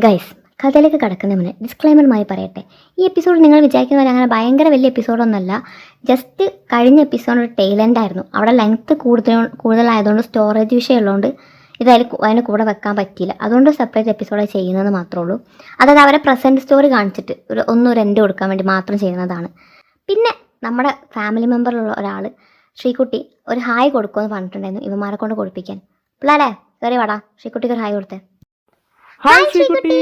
Guys, കഥയിലേക്ക് കടക്കുന്ന മുന്നേ ഡിസ്ക്ലൈമറുമായി പറയട്ടെ. ഈ എപ്പിസോഡ് നിങ്ങൾ വിചാരിക്കുന്ന പോലെ അങ്ങനെ ഭയങ്കര വലിയ എപ്പിസോഡൊന്നുമല്ല. ജസ്റ്റ് കഴിഞ്ഞ എപ്പിസോഡ് ടൈലൻ്റ് ആയിരുന്നു. അവിടെ ലെങ്ത്ത് കൂടുതലായതുകൊണ്ട് സ്റ്റോറേജ് വിഷയമുള്ളതുകൊണ്ട് അതിന് കൂടെ വെക്കാൻ പറ്റിയില്ല. അതുകൊണ്ട് സെപ്പറേറ്റ് എപ്പിസോഡ് ചെയ്യുന്നത് മാത്രമേ ഉള്ളൂ. അതായത് അവരെ പ്രസൻറ്റ് സ്റ്റോറി കാണിച്ചിട്ട് ഒരു എൻഡ് കൊടുക്കാൻ വേണ്ടി മാത്രം ചെയ്യുന്നതാണ്. പിന്നെ നമ്മുടെ ഫാമിലി മെമ്പറിലുള്ള ഒരാൾ ശ്രീകുട്ടി ഒരു ഹായ് കൊടുക്കുമെന്ന് പറഞ്ഞിട്ടുണ്ടായിരുന്നു ഇവന്മാരെ കൊണ്ട് കൊടുപ്പിക്കാൻ. പിള്ളേരെ കയറി വാടാ, ശ്രീകുട്ടിക്ക് ഒരു ഹായ് കൊടുത്തേ. ഹായ് ശ്രീകുട്ടി.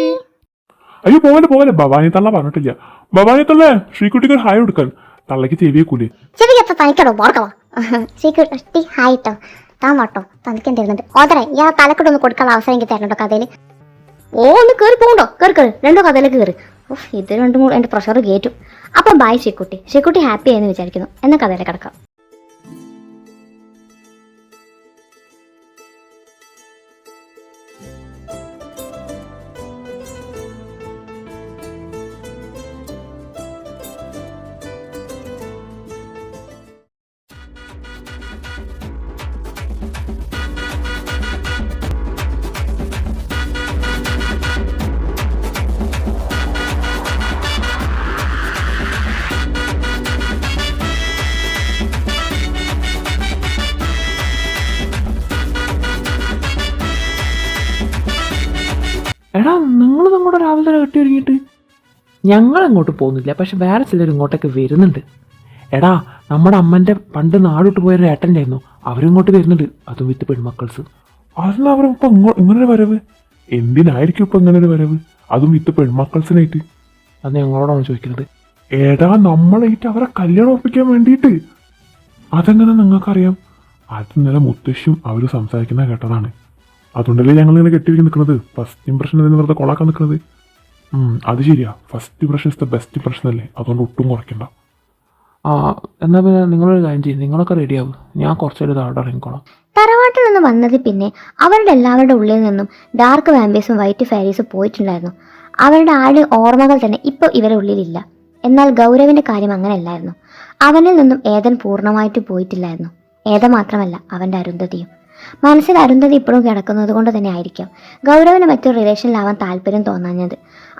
അയ്യോ പോലെ ഭവാനി തള്ള പറഞ്ഞിട്ടില്ല. ഭവാനി തള്ളേ, ശ്രീകുട്ടിക്ക് ഒരു ഹായ് കൊടുക്കാൻ. തള്ളക്ക് ചെവിയേക്കൂലേ? ചെവിയൊക്കെ തനിക്കടോ പോർക്കവാ. ശ്രീകുട്ടി ഹായ് ഇട്ടോ, താൻ വാട്ടോ, തനിക്കാൻ തരുന്നുണ്ട്. ഓതറേ ഇയാൾ തലക്കെട്ടൊന്ന് കൊടുക്കാനുള്ള അവസരം എനിക്ക് തരണോ കഥയിൽ? ഒന്ന് കയറി പോകണ്ടോ? കയറി രണ്ടോ കഥയിലേക്ക് കയറി. ഇത് രണ്ടും കൂടെ എൻ്റെ പ്രഷർ കയറ്റും. അപ്പം ബൈ ശ്രീകുട്ടി. ശ്രീകുട്ടി ഹാപ്പി ആയെന്ന് വിചാരിക്കുന്നു. എന്നാൽ കഥയിലേക്ക് കിടക്കാം. എടാ, നിങ്ങൾ നിങ്ങളുടെ രാവിലെ കെട്ടി ഒരുങ്ങിയിട്ട് ഞങ്ങൾ അങ്ങോട്ട് പോകുന്നില്ല, പക്ഷെ വേറെ ചിലർ ഇങ്ങോട്ടൊക്കെ വരുന്നുണ്ട്. എടാ, നമ്മുടെ അമ്മൻ്റെ പണ്ട് നാടോട്ട് പോയൊരു ഏട്ടൻ്റെയായിരുന്നു, അവരിങ്ങോട്ട് വരുന്നുണ്ട്, അതും വിത്ത് പെൺമക്കൾസ്. അതെന്നാ അവരിപ്പോ ഇങ്ങനൊരു വരവ്? എന്തിനായിരിക്കും ഇപ്പൊ ഇങ്ങനൊരു വരവ്, അതും വിത്ത് പെൺമക്കൾസിനായിട്ട്? അത് ഞങ്ങളോടാണ് ചോദിക്കുന്നത്. ഏടാ, നമ്മളായിട്ട് അവരെ കല്യാണം ഉറപ്പിക്കാൻ വേണ്ടിയിട്ട്. അതെങ്ങനെ നിങ്ങൾക്കറിയാം? അത് ഇന്നലെ മുത്തശ്ശിയും അവർ സംസാരിക്കുന്ന കേട്ടതാണ്. അതുകൊണ്ടല്ലേ ഞങ്ങൾ ഇങ്ങനെ കെട്ടിയിരിക്കും നിൽക്കുന്നത്. ഫസ്റ്റ് ഇംപ്രഷൻ ഇതിന് വെറുതെ കൊളാക്കാൻ നിൽക്കുന്നത്. അത് ശരിയാ, first impression is the best impression അല്ലേ, അതുകൊണ്ട് ഒട്ടും കുറയ്ക്കണ്ട. എന്നാൽ പിന്നെ നിങ്ങളൊരു കാര്യം ചെയ്യും, നിങ്ങളൊക്കെ റെഡിയാവും, ഞാൻ കുറച്ചൊരു താഴെ ഇറങ്ങിക്കോളാം. തറവാട്ടിൽ നിന്ന് വന്നത് പിന്നെ അവരുടെ എല്ലാവരുടെ ഉള്ളിൽ നിന്നും ഡാർക്ക് വാമ്പേഴ്സും വൈറ്റ് ഫാരീസും പോയിട്ടുണ്ടായിരുന്നു. അവരുടെ ആട് ഓർമ്മകൾ തന്നെ ഇപ്പോൾ ഇവരുടെ ഉള്ളിലില്ല. എന്നാൽ ഗൗരവിൻ്റെ കാര്യം അങ്ങനെയല്ലായിരുന്നു. അവനിൽ നിന്നും ഏതൻ പൂർണ്ണമായിട്ട് പോയിട്ടില്ലായിരുന്നു. ഏത മാത്രമല്ല, അവൻ്റെ അരുന്ധതിയും. മനസ്സിൽ അരുന്ധതി ഇപ്പോഴും കിടക്കുന്നത് കൊണ്ട് തന്നെ ആയിരിക്കാം ഗൗരവിന് മറ്റൊരു റിലേഷനിലാവാൻ താല്പര്യം തോന്നാഞ്ഞത്.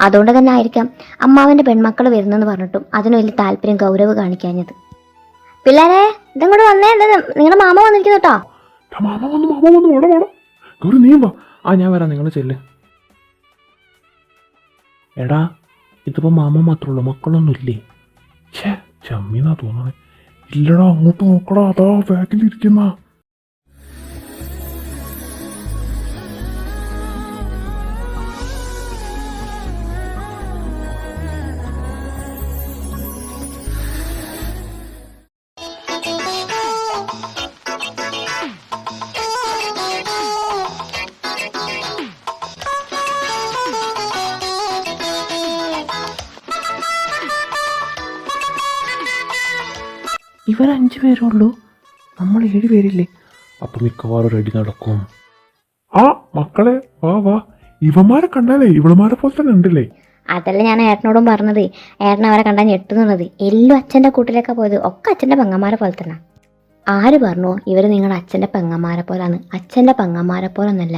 അതുകൊണ്ട് തന്നെ ആയിരിക്കാം അമ്മാവൻ്റെ പെൺമക്കൾ വരുന്നെന്ന് പറഞ്ഞിട്ടും അതിന് വലിയ താല്പര്യം ഗൗരവ് കാണിക്കാഞ്ഞത്. പിള്ളേരെ, ഇതങ്ങോട്ട് വന്നേ, നിങ്ങളുടെ മാമ വന്നിരിക്കുന്നു കേട്ടോ. ഞാൻ വരാം, നിങ്ങൾ ചെല്ല്. എടാ, ഇതിപ്പോൾ മാമ മാത്രമുള്ളൂ, മക്കളൊന്നും ഇല്ലേ? ചമ്മീന്നാ തോന്നണേ. ഇല്ലടാ, അങ്ങോട്ട് നോക്കടാ, അതാ ബാക്കിലിരിക്കുന്ന. ഇവർ 5 പേരുള്ളൂ, നമ്മൾ 7 പേരില്ലേ? അപ്പൊ മിക്കവാറും റെഡി നടക്കും. ആ മക്കളെ, വാ, ഇവന്മാരെ കണ്ടാലേ ഇവളുമാരെ പോലെ തന്നെ ഉണ്ടല്ലേ? അതല്ല ഞാൻ ഏട്ടനോടും പറഞ്ഞത്. ഏട്ടൻ അവരെ കണ്ടാൽ ഞെട്ടുന്നുള്ളത്. എല്ലാം അച്ഛൻ്റെ കൂട്ടിലേക്കാണ് പോയത്. ഒക്കെ അച്ഛൻ്റെ പെങ്ങന്മാരെ പോലെ തന്നെ. ആര് പറഞ്ഞു ഇവർ നിങ്ങളുടെ അച്ഛൻ്റെ പെങ്ങന്മാരെ പോലാന്ന്? അച്ഛൻ്റെ പെങ്ങന്മാരെ പോലൊന്നല്ല,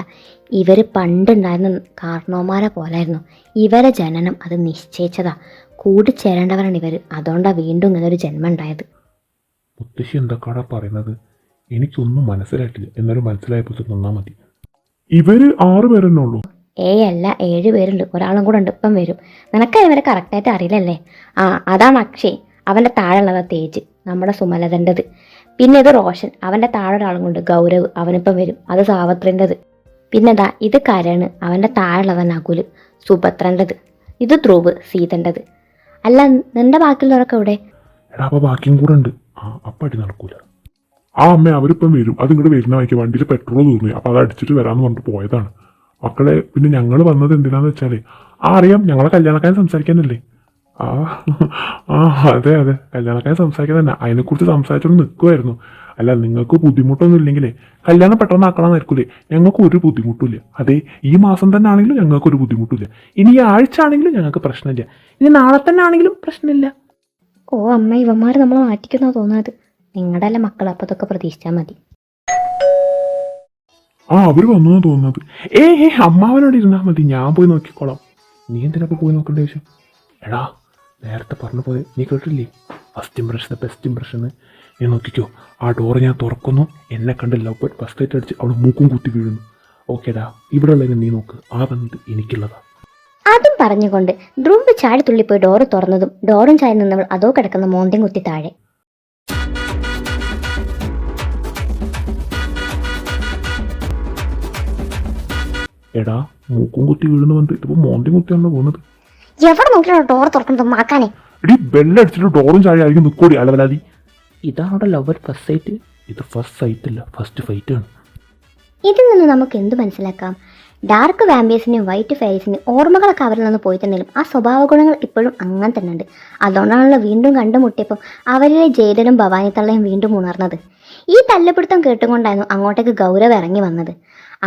ഇവർ പണ്ടുണ്ടായിരുന്ന കാർണോമാരെ പോലായിരുന്നു. ഇവരെ ജനനം അത് നിശ്ചയിച്ചതാ. കൂടിച്ചേരേണ്ടവരാണ് ഇവർ. അതുകൊണ്ടാണ് വീണ്ടും ഇങ്ങനെ ഒരു ജന്മം ഉണ്ടായത്. മുത്തശ്ശി എന്തൊക്കെയാടാ പറയുന്നത്? എനിക്കൊന്നും മനസ്സിലായിട്ടില്ല, എന്നാലും മനസ്സിലായപ്പോൾ തന്നാൽ മതി. ഇവര് 6 പേരെന്നെ ഉള്ളൂ? അല്ല, 7 പേരുണ്ട്. ഒരാളും കൂടെ ഉണ്ട്, ഇപ്പം വരും. നിനക്ക് ഇവരെ കറക്റ്റായിട്ട് അറിയില്ലല്ലേ? അതാണ് അക്ഷയ്. അവൻ്റെ താഴെയുള്ളതാ തേജ്, നമ്മുടെ സുമലതൻ്റെത്. പിന്നെ ഇത് റോഷൻ, അവൻ്റെ താഴെ ഒരാളും കൊണ്ട് ഗൗരവ്, അവനിപ്പം വരും. അത് സാവത്രിൻ്റെത്. പിന്നെതാ ഇത് കരണ്, അവൻ്റെ താഴെയുള്ളതാ നകുല്, സുഭദ്രൻ്റെത്. ഇത് ധ്രുവ്, സീതൻ്റെത്. അല്ല, നിന്റെ ബാക്കിയുള്ളവരൊക്കെ ഇവിടെ? എടാ, അപ്പൊ ബാക്കിയും കൂടെ ഉണ്ട്. അപ്പം അടി നടക്കൂല. അമ്മ അവരിപ്പം വരും. അത് ഇങ്ങോട്ട് വരുന്ന വഴിക്ക് വണ്ടിയിൽ പെട്രോൾ തീർന്നു, അപ്പം അത് അടിച്ചിട്ട് വരാമെന്ന് പറഞ്ഞിട്ട് പോയതാണ് മക്കളെ. പിന്നെ ഞങ്ങൾ വന്നത് എന്തിനാന്ന് വെച്ചാലേ, അറിയാം, ഞങ്ങളെ കല്യാണക്കാരൻ സംസാരിക്കാനല്ലേ. അതെ, കല്യാണക്കാരൻ സംസാരിക്കാൻ തന്നെ. അതിനെക്കുറിച്ച് സംസാരിച്ചോണ്ട് നിൽക്കുമായിരുന്നു. അല്ല, നിങ്ങൾക്ക് ബുദ്ധിമുട്ടൊന്നും ഇല്ലെങ്കിലേ കല്യാണം പെട്ടെന്ന് ആക്കണമെന്നായിരിക്കൂലേ? ഞങ്ങൾക്ക് ഒരു ബുദ്ധിമുട്ടില്ല. അതെ, ഈ മാസം തന്നെ ആണെങ്കിലും ഞങ്ങൾക്കൊരു ബുദ്ധിമുട്ടില്ല. ഇനി ഈ ആഴ്ച ആണെങ്കിലും ഞങ്ങൾക്ക് പ്രശ്നമില്ല. ഇനി നാളെ തന്നെ ആണെങ്കിലും പ്രശ്നമില്ല. ഓ അമ്മ, ഇവന്മാർ നമ്മൾ മാറ്റിക്കുന്ന തോന്നുന്നത്. നിങ്ങളുടെ അല്ല മക്കൾ, അപ്പോൾ അതൊക്കെ പ്രതീക്ഷിച്ചാൽ മതി. അവര് വന്നു തോന്നുന്നത്. അമ്മാവനോട് ഇരുന്നാൽ മതി, ഞാൻ പോയി നോക്കിക്കോളാം. നീ എന്തിനാ ഇപ്പോൾ പോയി നോക്കേണ്ട ആവശ്യം? എടാ നേരത്തെ പറഞ്ഞ പോലെ നീ കേട്ടില്ലേ, ഫസ്റ്റ് ഇംപ്രഷൻ ബെസ്റ്റ് ഇംപ്രഷൻ. നീ നോക്കിക്കോ, ആ ഡോറ് ഞാൻ തുറക്കുന്നു, എന്നെ കണ്ട് ലവ് ബേർഡ് ഫസ്റ്റ് ലൈറ്റ് അടിച്ച് അവൾ മൂക്കും കുത്തി വീഴുന്നു. ഓക്കേടാ, ഇവിടെ ഉള്ളതിന് നീ നോക്ക്, ആ ബന്ധം എനിക്കുള്ളതാ. അതും പറഞ്ഞുകൊണ്ട് ധ്രുവ് ചാടി തുള്ളിപ്പോയി ഡോറ് തുറന്നതും ഡോറും ചാടി നിന്നവൾ അതോ കിടക്കുന്ന മോന്തയും കുത്തി താഴെ. എടാ മൂക്കും കുത്തി വീഴുന്നു വന്നിട്ട് ഇതിപ്പോൾ മോന്തയും കുത്തിയാണല്ലോ പോകുന്നത്. എവിടെ നോക്കിയാണോ ഡോർ തുറക്കുന്നത് മാക്കാനെ? എടി ബെല്ലടിച്ചിട്ട് ഡോറും ചാടി ആയിരിക്കും നിൽക്കൂടി അലവലാതി. ഇതാണോ ലവ് ഫസ്റ്റ് സൈറ്റ്? ഇത് ഫസ്റ്റ് സൈറ്റ് അല്ല, ഫസ്റ്റ് ഫൈറ്റ് ആണ്. ഇതിൽ നിന്ന് നമുക്ക് എന്ത് മനസ്സിലാക്കാം? ഡാർക്ക് വാമ്പേഴ്സിനെയും വൈറ്റ് ഫെയറീസിനെയും ഓർമ്മകളൊക്കെ അവരിൽ നിന്ന് പോയിട്ടുണ്ടെങ്കിലും ആ സ്വഭാവ ഗുണങ്ങൾ ഇപ്പോഴും അങ്ങനെ തന്നെ ഉണ്ട്. അതുകൊണ്ടാണല്ലോ വീണ്ടും കണ്ടുമുട്ടിയപ്പോൾ അവരിലെ ജയിലനും ഭവാനി തള്ളയും വീണ്ടും ഉണർന്നത്. ഈ തല്ലുപിടുത്തം കേട്ടുകൊണ്ടായിരുന്നു അങ്ങോട്ടേക്ക് ഗൗരവ് ഇറങ്ങി വന്നത്.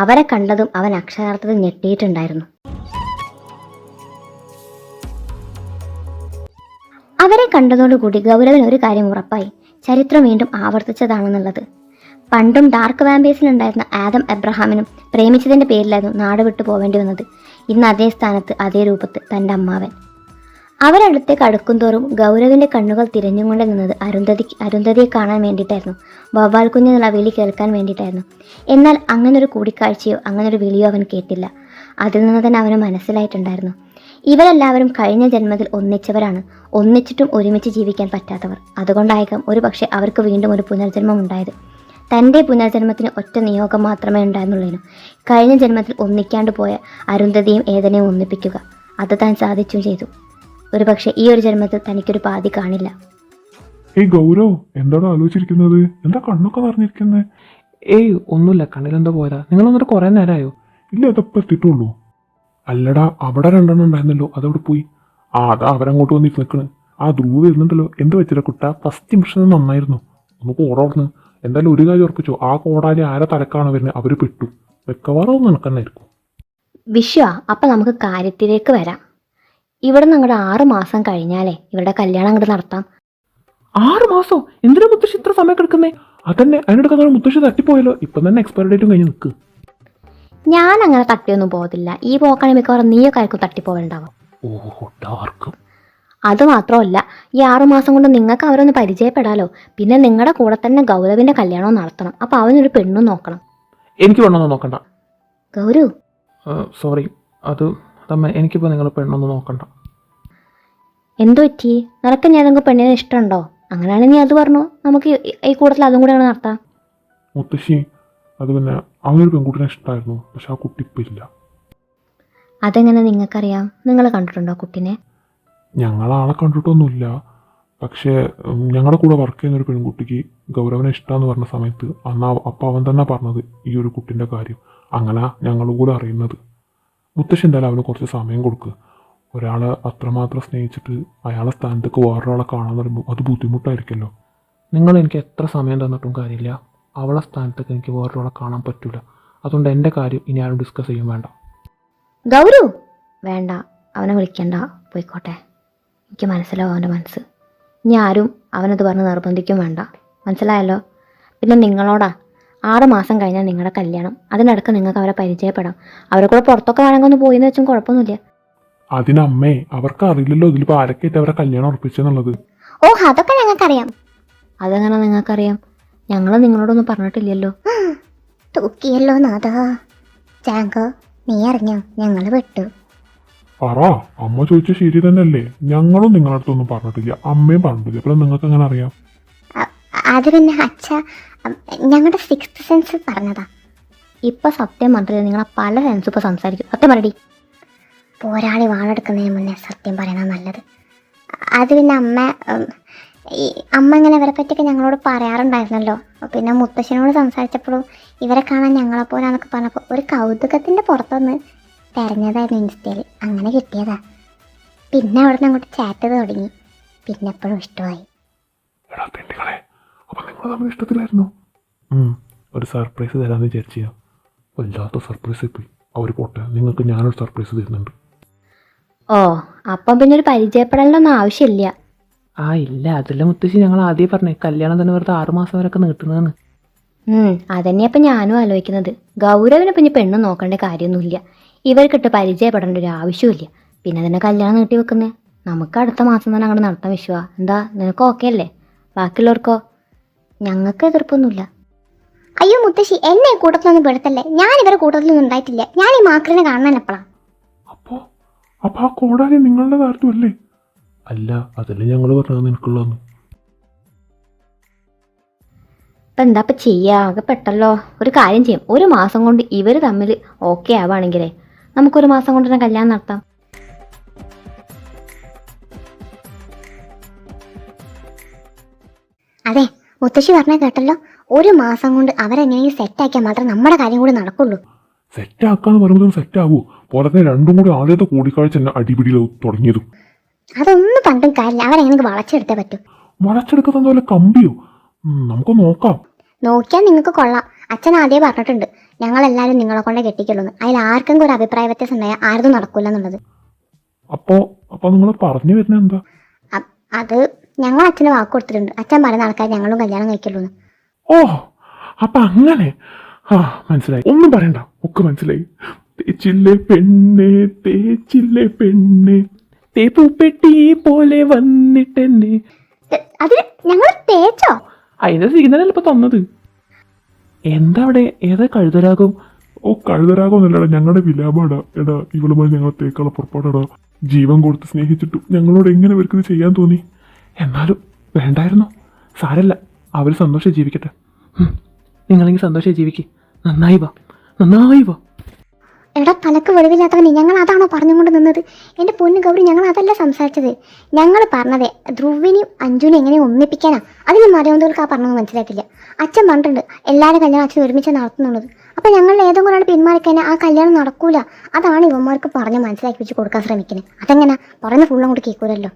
അവരെ കണ്ടതും അവൻ അക്ഷരാർത്ഥത്തിൽ ഞെട്ടിയിട്ടുണ്ടായിരുന്നു. അവരെ കണ്ടതോടുകൂടി ഗൗരവന് ഒരു കാര്യം ഉറപ്പായി, ചരിത്രം വീണ്ടും ആവർത്തിച്ചതാണെന്നുള്ളത്. പണ്ടും ഡാർക്ക് വാമ്പേഴ്സിലുണ്ടായിരുന്ന ആദം എബ്രഹാമിനും പ്രേമിച്ചതിൻ്റെ പേരിലായിരുന്നു നാട് വിട്ടു പോവേണ്ടി വന്നത്. ഇന്ന് അതേ സ്ഥാനത്ത് അതേ രൂപത്ത് തൻ്റെ അമ്മാവൻ. അവരടുത്തേക്ക് അടുക്കുംതോറും ഗൗരവിൻ്റെ കണ്ണുകൾ തിരഞ്ഞുകൊണ്ട് നിന്നത് അരുന്ധതിയെ കാണാൻ വേണ്ടിയിട്ടായിരുന്നു, വവ്വാൽ കുഞ്ഞെന്നുള്ള വിളി കേൾക്കാൻ വേണ്ടിയിട്ടായിരുന്നു. എന്നാൽ അങ്ങനൊരു കൂടിക്കാഴ്ചയോ അങ്ങനൊരു വിളിയോ അവൻ കേട്ടില്ല. അതിൽ നിന്ന് തന്നെ അവന് മനസ്സിലായിട്ടുണ്ടായിരുന്നു, ഇവരെല്ലാവരും കഴിഞ്ഞ ജന്മത്തിൽ ഒന്നിച്ചവരാണ്, ഒന്നിച്ചിട്ടും ഒരുമിച്ച് ജീവിക്കാൻ പറ്റാത്തവർ. അതുകൊണ്ടായിരിക്കാം ഒരു പക്ഷേ അവർക്ക് വീണ്ടും ഒരു പുനർജന്മം ഉണ്ടായത്. തൻ്റെ പുനർജന്മത്തിന് ഒറ്റ നിയോഗം മാത്രമേ ഉണ്ടായിരുന്നുള്ളൂ, കഴിഞ്ഞ ജന്മത്തിൽ ഒന്നിക്കാണ്ട് പോയ അരുന്ധതിയും ഏതനെയും ഒന്നിപ്പിക്കുക. അത് താൻ സാധിച്ചും ചെയ്തു. ഒരു പക്ഷേ ഈ ഒരു ജന്മത്തിൽ തനിക്കൊരു പാതി കാണില്ല. ഏയ് ഗൗരവ്, എന്താണ് ആലോചിച്ചിരിക്കുന്നത്? എന്താ കണ്ണൊക്കെ നിറഞ്ഞിരിക്കുന്നത്? ഏയ് ഒന്നുമില്ല, കണ്ണിലെന്തോ പോയതാ. നിങ്ങൾ വന്നിട്ട് കുറേ നേരമായോ? ഇല്ല, അതപ്പോൾ എത്തിയിട്ടുള്ളൂ. അല്ലടാ, അവിടെ രണ്ടെണ്ണം ഉണ്ടായിരുന്നല്ലോ, അതവിടെ പോയി. അതാ അവരങ്ങോട്ട് വന്ന് നിൽക്കണ്. ആ ധ്രുവ് വരുന്നുണ്ടല്ലോ. എന്ത് വെച്ചില്ല കുട്ട, ഫസ്റ്റ് ഇംപ്രഷൻ നന്നായിരുന്നു. ഒന്ന് കോടോർന്ന് എന്തായാലും ഒരു കാര്യം ഉറപ്പിച്ചു, ആ കോടാലി ആരെ തലക്കാണ് വരുന്നത്, അവർ പെട്ടു. മിക്കവാറും നടക്കണായിരിക്കും. വിശ്വ, അപ്പം നമുക്ക് കാര്യത്തിലേക്ക് വരാം. ഇവിടെ നിന്ന് അങ്ങോട്ട് 6 മാസം കഴിഞ്ഞാലേ ഇവരുടെ കല്യാണം അങ്ങോട്ട് നടത്താം. 6 മാസോ? എന്തിനാ മുത്തശ്ശി ഇത്ര സമയം കിടക്കുന്നേ? അതന്നെ, അതിനെടുക്കാൻ മുത്തശ്ശി തട്ടിപ്പോയല്ലോ. ഇപ്പം തന്നെ എക്സ്പയറി ഡേറ്റും കഴിഞ്ഞ് നിൽക്ക്. ഞാൻ അങ്ങനെ തട്ടിയൊന്നും പോകത്തില്ല. ഈ പോക്കാണെങ്കിൽ മിക്കവാറും നീയൊക്കെ ആയിരിക്കും തട്ടിപ്പോവുണ്ടാവും. ഓഹോ, ഡാർക്ക്. അതുമാത്രമല്ല, ഈ 6 മാസം കൊണ്ട് നിങ്ങൾക്ക് അവരൊന്ന് പരിചയപ്പെടാലോ. പിന്നെ നിങ്ങളുടെ കൂടെ തന്നെ ഗൗരവിൻ്റെ കല്യാണവും നടത്തണം. അപ്പോൾ അവനൊരു പെണ്ണും നോക്കണം. എനിക്ക് പെണ്ണൊന്നും നോക്കണ്ട. ഗൗരവ്, സോറി, അതമ്മ, എനിക്കിപ്പോൾ നിങ്ങൾ പെണ്ണൊന്നും നോക്കണ്ട. എന്തു പറ്റി? നിനക്ക് ഞാൻ ഏതെങ്കിലും പെണ്ണിനെ ഇഷ്ടമുണ്ടോ? അങ്ങനെയാണെങ്കിൽ നീ അത് പറഞ്ഞു, നമുക്ക് ഈ കൂട്ടത്തിൽ അതും കൂടെ അങ്ങ് നടത്താം. മുത്തശ്ശി, അത് പിന്നെ അവനൊരു പെൺകുട്ടിനെ ഇഷ്ടമായിരുന്നു, പക്ഷെ ആ കുട്ടി ഇപ്പം ഇല്ല. അതെങ്ങനെ നിങ്ങൾക്കറിയാം? നിങ്ങൾ കണ്ടിട്ടുണ്ടോ കുട്ടീനെ? ഞങ്ങളാളെ കണ്ടിട്ടൊന്നുമില്ല. പക്ഷേ ഞങ്ങളുടെ കൂടെ വർക്ക് ചെയ്യുന്ന ഒരു പെൺകുട്ടിക്ക് ഗൗരവനെ ഇഷ്ടമെന്ന് പറഞ്ഞ സമയത്ത് അപ്പം അവൻ തന്നെ പറഞ്ഞത് ഈ ഒരു കുട്ടീൻ്റെ കാര്യം. അങ്ങനെ ഞങ്ങൾ കൂടെ അറിയുന്നത്. മുത്തശ്ശി എന്തായാലും അവന് കുറച്ച് സമയം കൊടുക്കുക. ഒരാളെ അത്രമാത്രം സ്നേഹിച്ചിട്ട് അയാളെ സ്ഥാനത്തേക്ക് വേറൊരാളെ കാണാൻ പറയുമ്പോൾ അത് ബുദ്ധിമുട്ടായിരിക്കുമല്ലോ. നിങ്ങൾ എനിക്ക് എത്ര സമയം തന്നിട്ടും കാര്യമില്ല, അവളെ സ്ഥാനത്തേക്ക് എനിക്ക് വേറൊരാളെ കാണാൻ പറ്റില്ല. അതുകൊണ്ട് എൻ്റെ കാര്യം ഇനി ആരും ഡിസ്കസ് ചെയ്യും വേണ്ട. ഗൗരവ്, വേണ്ട, അവനെ വിളിക്കണ്ട, പോയിക്കോട്ടെ. എനിക്ക് മനസ്സിലാവും അവൻ്റെ മനസ്സ്. ഇനി ആരും അവനത് പറഞ്ഞ് നിർബന്ധിക്കും വേണ്ട, മനസ്സിലായല്ലോ? പിന്നെ നിങ്ങളോടാ, 6 മാസം കഴിഞ്ഞാൽ നിങ്ങളുടെ കല്യാണം. അതിനിടക്ക് നിങ്ങൾക്ക് അവരെ പരിചയപ്പെടാം. അവരെ കൂടെ പുറത്തൊക്കെ വേണമെങ്കിൽ ഒന്ന് പോയിന്ന് വെച്ചും കുഴപ്പമൊന്നുമില്ല. അതിനമ്മേ, അവർക്ക് അറിയില്ലല്ലോ ഇതിലിപ്പോൾ ആരൊക്കെയായിട്ട് അവരെ കല്യാണം ഉറപ്പിച്ചെന്നുള്ളത്. ഓ, അതൊക്കെ ഞങ്ങൾക്കറിയാം. അതെങ്ങനെ നിങ്ങൾക്കറിയാം? ഞങ്ങൾ നിങ്ങളോടൊന്നും പറഞ്ഞിട്ടില്ലല്ലോ. തൂക്കിയല്ലോ നാഥാ. ചാങ്കോ, നീ അറിഞ്ഞോ? ഞങ്ങൾ വിട്ടു. പറ, അമ്മ ചോദിച്ച ശരി തന്നെയല്ലേ? ഞങ്ങളും നിങ്ങളുടെ അടുത്തൊന്നും പറഞ്ഞിട്ടില്ല, അമ്മയും പറഞ്ഞിട്ടില്ല. അപ്പോൾ നിങ്ങൾക്ക് എങ്ങനെ അറിയാം? അത് പിന്നെ അച്ഛ, ഞങ്ങളുടെ 6th സെൻസ് പറഞ്ഞതാ. ഇപ്പം സത്യം പറഞ്ഞില്ല, നിങ്ങളെ പല സെൻസും ഇപ്പോൾ സംസാരിക്കും. സത്യം പറയടി. പോരാളി വാളെടുക്കുന്നതിന് മുന്നേ സത്യം പറയണത് നല്ലത്. അത് പിന്നെ അമ്മ ഇങ്ങനെ ഇവരെ പറ്റിയൊക്കെ ഞങ്ങളോട് പറയാറുണ്ടായിരുന്നല്ലോ. പിന്നെ മുത്തശ്ശനോട് സംസാരിച്ചപ്പോഴും ഇവരെ കാണാൻ ഞങ്ങളെപ്പോലാന്നൊക്കെ പറഞ്ഞപ്പോൾ ഒരു കൗതുകത്തിൻ്റെ പുറത്തൊന്ന് തിരഞ്ഞതായിരുന്നു ഇൻസ്റ്റയിൽ. അങ്ങനെ കിട്ടിയതാ. പിന്നെ അവിടെ നിന്ന് അങ്ങോട്ട് ചാറ്റ് ചെയ്ത് തുടങ്ങി. പിന്നെ എപ്പോഴും ഇഷ്ടമായി. എടാ പെണ്ണുങ്ങളെ, അപ്പം നിങ്ങൾ തമ്മിൽ ഇഷ്ടത്തിലായിരുന്നു. ഒരു സർപ്രൈസ് തരാമെന്ന് വിചാരിച്ചാ. വല്ലാത്ത സർപ്രൈസ് പോയി. അവർ പോട്ടെ, നിങ്ങൾക്ക് ഞാനൊരു സർപ്രൈസ് തരുന്നുണ്ട്. ഓ, അപ്പം പിന്നെ ഒരു പരിചയപ്പെടലൊന്നും ആവശ്യമില്ല. ഇല്ല, അതല്ല മുത്തശ്ശി, ഞങ്ങൾ ആദ്യം പറഞ്ഞേ കല്യാണം തന്നെ വെറുതെ 6 മാസം വരെയൊക്കെ നീട്ടുന്നതാണ്. അതന്നെയാ ഇപ്പം ഞാനും ആലോചിക്കുന്നത്. ഗൗരവിനെ പിന്നെ പെണ്ണ് നോക്കേണ്ട കാര്യമൊന്നുമില്ല. ഇവർക്കിട്ട് പരിചയപ്പെടേണ്ട ഒരു ആവശ്യമില്ല. പിന്നെ അതിൻ്റെ കല്യാണം നീട്ടി വെക്കുന്നേ. നമുക്ക് അടുത്ത മാസം തന്നെ അങ്ങോട്ട് നടത്താൻ വിശ്വാ. എന്താ നിനക്ക് ഓക്കെ അല്ലേ? ബാക്കിയുള്ളവർക്കോ? ഞങ്ങൾക്ക് എതിർപ്പൊന്നുമില്ല. അയ്യോ മുത്തശ്ശി, എന്നെ ഈ കൂട്ടത്തിലൊന്നും പെടുത്തല്ലേ. ഞാൻ ഇവരെ കൂട്ടത്തിലൊന്നും ഉണ്ടായിട്ടില്ല. ഞാൻ ഈ മാക്രിനെ കാണാൻ എപ്പോഴാ? അപ്പോ ആ കോടാലി നിങ്ങളുടെ നാട്ടിലും അല്ലേ? അല്ല, അതല്ലേ ഞങ്ങൾ പറഞ്ഞത് നിനക്കുള്ളതെന്ന്. ഇപ്പം എന്താ ഇപ്പം ചെയ്യുക? ആകെ പെട്ടല്ലോ. ഒരു കാര്യം ചെയ്യും, ഒരു മാസം കൊണ്ട് ഇവർ തമ്മിൽ ഓക്കെ ആവുകയാണെങ്കിലേ നമുക്കൊരു മാസം കൊണ്ട് തന്നെ കല്യാണം നടത്താം. അതെ, മുത്തശ്ശി പറഞ്ഞ കേട്ടല്ലോ, ഒരു മാസം കൊണ്ട് അവരെങ്ങനെയും സെറ്റാക്കിയാൽ മാത്രമേ നമ്മുടെ കാര്യം കൂടി നടക്കുള്ളൂ. സെറ്റാക്കാന്ന് പറയുമ്പോൾ സെറ്റ് ആവൂ. പോലെ രണ്ടും കൂടി ആദ്യത്തെ കൂടിക്കാഴ്ച തന്നെ അടിപിടിയിൽ തുടങ്ങിയതു. അതൊന്നും പണ്ടും കാര്യമില്ല. അവരെങ്ങനെ വളച്ചെടുത്തേ പറ്റൂ. വളച്ചെടുക്കുന്ന പോലെ കമ്പിയോ? നമുക്ക് നോക്കാം. നോക്കിയാൽ നിങ്ങൾക്ക് കൊള്ളാം. അച്ഛൻ ആദ്യം പറഞ്ഞിട്ടുണ്ട്, ഞങ്ങളെല്ലാവരും നിങ്ങളെ കൊണ്ടേ കെട്ടിക്കുള്ളൂ. അതിൽ ആർക്കെങ്കിലും ഒരു അഭിപ്രായ വ്യത്യാസം ഉണ്ടായാൽ ആരും നടക്കൂല എന്നുള്ളത്. അപ്പൊ നിങ്ങൾ പറഞ്ഞു വരുന്നത് എന്താ? അത് ഞങ്ങൾ അച്ഛന് വാക്ക് കൊടുത്തിട്ടുണ്ട്. അച്ഛൻ പറയുന്ന ആൾക്കാർ ഞങ്ങളും കല്യാണം കഴിക്കുള്ളൂ. ഓ, അപ്പൊ അങ്ങനെ. മനസ്സിലായി. ഒന്നും പറയണ്ട, ഒക്കെ മനസ്സിലായി. തേച്ചില്ലേ പെണ്ണെ, തേച്ചില്ലേ പെണ്ണെ, തേപ്പുപെട്ടി പോലെ വന്നിട്ടെന്നെ. അതിന് ഞങ്ങൾ തേച്ചോ? അതിന്റെ സിഗ്നൽ ഇപ്പൊ തന്നത്. എന്താ അവിടെ? ഏതാ കഴുതരാകും? ഓ, കഴുതരാകൊന്നല്ലടാ, ഞങ്ങളുടെ വിലാപാടാ. എടാ, ഇവളുമായി ഞങ്ങൾ തേക്കാളെ പുറപ്പാടാടാ. ജീവൻ കൊടുത്ത് സ്നേഹിച്ചിട്ടും ഞങ്ങളോട് എങ്ങനെ ഇവർക്ക് ഇത് ചെയ്യാൻ തോന്നി? എന്നാലും വേണ്ടായിരുന്നു. സാരല്ല, അവർ സന്തോഷം ജീവിക്കട്ടെ. നിങ്ങളെങ്കിൽ സന്തോഷം ജീവിക്ക്. നന്നായി വാ, നന്നായി വാ. എടാ, തലക്ക് വെളിവില്ലാത്തവനെ, ഞങ്ങൾ അതാണോ പറഞ്ഞുകൊണ്ട് നിന്നത്? എൻ്റെ പൊന്നു ഗൗരി, ഞങ്ങൾ അതല്ല സംസാരിച്ചത്. ഞങ്ങൾ പറഞ്ഞതേ ധ്രുവിനെയും അഞ്ജുവിനെ എങ്ങനെ ഒന്നിപ്പിക്കാനാ. അതിന് മറിയാവുന്നവർക്ക് ആ പറഞ്ഞത് മനസ്സിലാക്കില്ല. അച്ഛൻ പറഞ്ഞിട്ടുണ്ട് എല്ലാവരും കല്യാണം അച്ഛൻ ഒരുമിച്ച് നടത്തുന്നുള്ളത്. അപ്പം ഞങ്ങൾ ഏതെങ്കിലും ഒരാൾ പിന്മാറിക്കഴിഞ്ഞാൽ ആ കല്യാണം നടക്കൂല. അതാണ് ഇവന്മാർക്ക് പറഞ്ഞ് മനസ്സിലാക്കി വെച്ച് കൊടുക്കാൻ ശ്രമിക്കുന്നത്. അതെങ്ങനെ പറയുന്ന ഫുള്ളും കൂടി കേൾക്കൂലല്ലോ.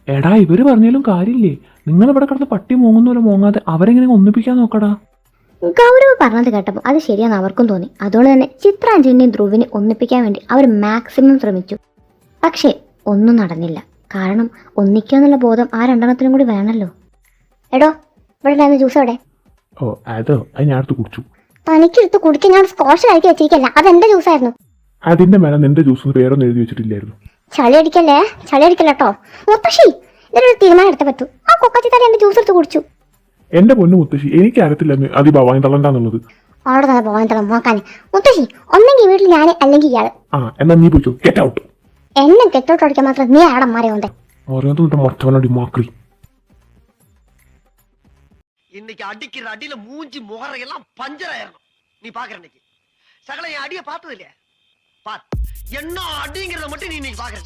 എടാ, ഇവര് പറഞ്ഞാലും കാര്യമില്ലേ? നിങ്ങളിവിടെ കിടന്ന് പട്ടി മോങ്ങുന്നവരെ മോങ്ങാതെ അവരെങ്ങനെ ഒന്നിപ്പിക്കാൻ നോക്കടാ. ഗൗരവ് പറഞ്ഞത് കേട്ടപ്പോൾ അത് ശരിയാന്ന് അവർക്കും തോന്നി. അതുകൊണ്ട് തന്നെ ചിത്രാഞ്ജലിനെയും ധ്രുവിനെ ഒന്നിപ്പിക്കാൻ വേണ്ടി അവർ മാക്സിമം ശ്രമിച്ചു. പക്ഷേ ഒന്നും നടന്നില്ല. കാരണം ഒന്നിക്കുക എന്നുള്ള ബോധം ആ രണ്ടെണ്ണത്തിനും കൂടി വേണമല്ലോ. എടോ, ഇവിടെ ഉണ്ടായിരുന്ന ജ്യൂസ് എവിടെ? ഓ, അത് ഞാൻ അടുത്ത് കുടിച്ചു. തനിക്കെടുത്ത് കുടിക്കാൻ ഞാൻ സ്കോഷ് കഴിക്കി വെച്ചിരിക്കല്ല. അതെന്റെ ജ്യൂസായിരുന്നു. അതിന്റെ മേലെ നിന്റെ ജ്യൂസ് പേരൊന്നും എഴുതി വെച്ചിട്ടില്ലായിരുന്നു. ചളി അടിക്കല്ലേ കേട്ടോ മുത്തശ്ശി. ഇതിനൊരു തീരുമാനം എടുത്തേ പറ്റൂ. ആ കൊക്കച്ചി തല എന്റെ ജ്യൂസ് എടുത്ത് കുടിച്ചു. എന്റെ പൊന്നു മുത്തശ്ശി, എനിക്ക് അറിയത്തില്ലെന്ന് അത് ഭവാനി തള്ളണ്ടാന്നുള്ളത്. അവിടെ തന്നെ പോകാൻ തളം നോക്കാന്. മുത്തശ്ശി, ഒന്നെങ്കിൽ വീട്ടിൽ ഞാൻ അല്ലെങ്കിൽ ഇയാള്. എന്നാ നീ പോയിച്ചോ, ഗെറ്റ് ഔട്ട്. എന്നെ കെട്ടോട്ട് അടിക്കാൻ മാത്രം നീ ആടെ മാറിയോണ്ടേ. മൊത്തവനോടി മാക്രി. இன்னைக்கு அடிக்கிற அடியில மூஞ்சி முகரையெல்லாம் பஞ்சராயிரணும். நீ பாக்குற இன்னைக்கு சகல என் அடிய பார்த்தது இல்லையா? பார், என்ன அடிங்கிறத மட்டும் நீ இன்னைக்கு பாக்குற.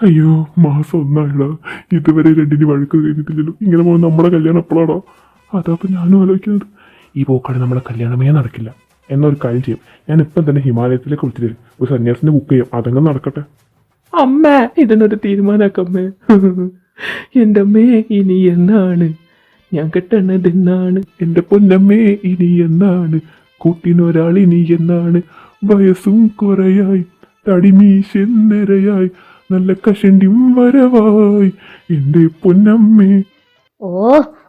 അയ്യോ, മാസം ഒന്നായിടാ, ഇതുവരെ രണ്ടിന് വഴക്ക് കഴിഞ്ഞിട്ടില്ലല്ലോ. ഇങ്ങനെ പോകുന്ന നമ്മുടെ കല്യാണം എപ്പോഴാടാ? അതപ്പോൾ ഞാനും ആലോചിക്കുന്നത്, ഈ പോക്കാട് നമ്മുടെ കല്യാണമേ നടക്കില്ല. എന്നൊരു കാര്യം ചെയ്യും, ഞാൻ ഇപ്പം തന്നെ ഹിമാലയത്തിലേക്ക് വിളിച്ചു തരും. ഒരു സന്യാസിനെ ബുക്ക് ചെയ്യും, അതങ്ങനെ നടക്കട്ടെ. അമ്മ, ഇതിനൊരു തീരുമാനക്കമ്മേ. എൻ്റെ അമ്മേ, ഇനി എന്നാണ് ഞാൻ കെട്ടണത്? എന്നാണ് എൻ്റെ പൊന്നമ്മേ, ഇനി എന്നാണ് കൂട്ടിനൊരാൾ? ഇനി എന്നാണ്? വയസ്സും കുറയായി, തടിമീശെന്നരയായി, നല്ല കഷണ്ടിയും വരവായി എൻ്റെ പൊന്നമ്മേ. ഓ,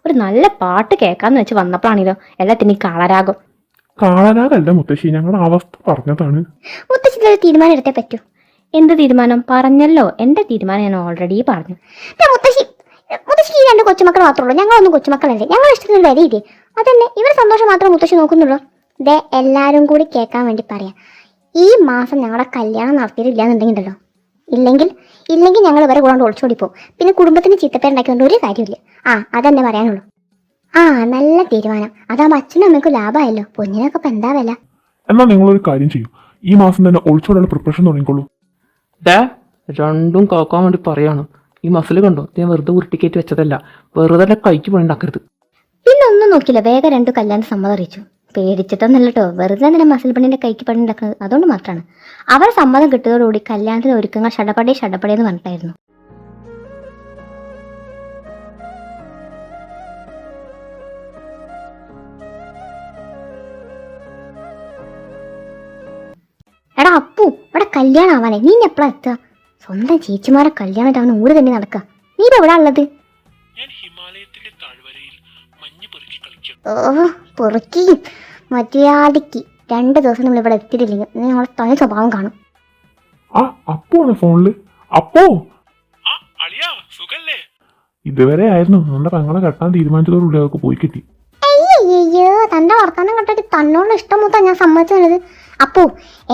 ഒരു നല്ല പാട്ട് കേൾക്കാന്ന് വെച്ച് വന്നപ്പോഴാണല്ലോ എല്ലാത്തിനും കളരാകും. കാളരാകല്ല മുത്തശ്ശി, ഞങ്ങളുടെ അവസ്ഥ പറഞ്ഞതാണ്. മുത്തശ്ശി ഒരു തീരുമാനം എടുത്തേ പറ്റൂ. എന്ത് തീരുമാനം? പറഞ്ഞല്ലോ, എൻ്റെ തീരുമാനം ഞാൻ ഓൾറെഡി പറഞ്ഞു. മുത്തശ്ശിക്ക് ഈ 2 കൊച്ചുമക്കൾ മാത്രമേ ഉള്ളൂ. ഞങ്ങളൊന്നും കൊച്ചുമക്കളല്ലേ. ഞങ്ങൾ ഇഷ്ടത്തിന് വരിയില്ലേ? അതന്നെ, ഇവർ സന്തോഷം മാത്രമേ മുത്തശ്ശി നോക്കുന്നുള്ളൂ. ദേ, എല്ലാവരും കൂടി കേൾക്കാൻ വേണ്ടി പറയാം. ഈ മാസം ഞങ്ങളുടെ കല്യാണം നടത്തിയിട്ടില്ലാന്നുണ്ടെങ്കിലല്ലോ, ഇല്ലെങ്കിൽ ഞങ്ങൾ ഇവരെ കൂടാണ്ട് ഒളിച്ചോടി പോകും. പിന്നെ കുടുംബത്തിന് ചീത്തപ്പേരുണ്ടാക്കിക്കൊണ്ട് ഒരു കാര്യമില്ല. അതെന്നെ പറയാനുള്ളൂ. നല്ല തീരുമാനം. അതാകുമ്പോൾ അച്ഛനും അമ്മയ്ക്കും ലാഭമായല്ലോ. പൊന്നിനൊക്കെ ഇപ്പം എന്താ വില? എന്നാൽ നിങ്ങളൊരു കാര്യം ചെയ്യൂ, ഈ മാസം തന്നെ ഒളിച്ചോടുള്ള പ്രിപ്പറേഷൻ തുടങ്ങിക്കോളൂ. രണ്ടും കാക്കാൻ വേണ്ടി പറയാണ്. ഈ മസിൽ കണ്ടോ, ഞാൻ വെറുതെ ഉരുട്ടിക്കയറ്റി വെച്ചതല്ല. വെറുതെ തന്നെ കൈക്ക് പണി ഉണ്ടാക്കരുത്. പിന്നെ ഒന്നും നോക്കില്ല, വേഗം രണ്ടു കല്യാണം സമ്മതം അറിയിച്ചു. പേടിച്ചിട്ടൊന്നല്ല കേട്ടോ, വെറുതെ തന്നെ മസിൽ പണിൻ്റെ കൈക്ക് പണി ഉണ്ടാക്കുന്നത്. അതുകൊണ്ട് മാത്രമാണ്. അവർ സമ്മതം കിട്ടിയതോടുകൂടി കല്യാണത്തിന് ഒരുക്കങ്ങൾ ഷടപടേ എന്ന് പറഞ്ഞിട്ടായിരുന്നു. എടാ അപ്പു, ഇവിടെ കല്യാണം ആവാനേ നീ എപ്പോഴാ എത്തുക? സ്വന്തം ചേച്ചിമാരെ കല്യാണം അവന് ഊര് തന്നെ നടക്കുക. നീ ഇപ്പൊ എവിടെ ഉള്ളത്? ഞാൻ ഹിമാലയത്തിന്റെ താഴ്വരയിൽ മഞ്ഞ് പെറുക്കി കളിക്കും. ഓ പൊറുക്കി മര്യാദയ്ക്ക് 2 ദിവസം നമ്മൾ ഇവിടെ എത്തിയിട്ടില്ലെങ്കിൽ നീ ഞങ്ങളെ തനി സ്വഭാവം കാണും. ആ അപ്പുവാണ് ഫോണില്. അപ്പോ സുഖല്ലേ? ഇതുവരെ ആയിരുന്നു നമ്മുടെ പെങ്ങളെ കെട്ടാൻ തീരുമാനിച്ചതോടുകൂടി അവർക്ക് പോയി കിട്ടി. അയ്യോ തന്റെ വർത്തമാനം കണ്ടിട്ട് തന്നോടുള്ള ഇഷ്ടം മൂത്താണ് ഞാൻ സമ്മതിച്ചത്. അപ്പു,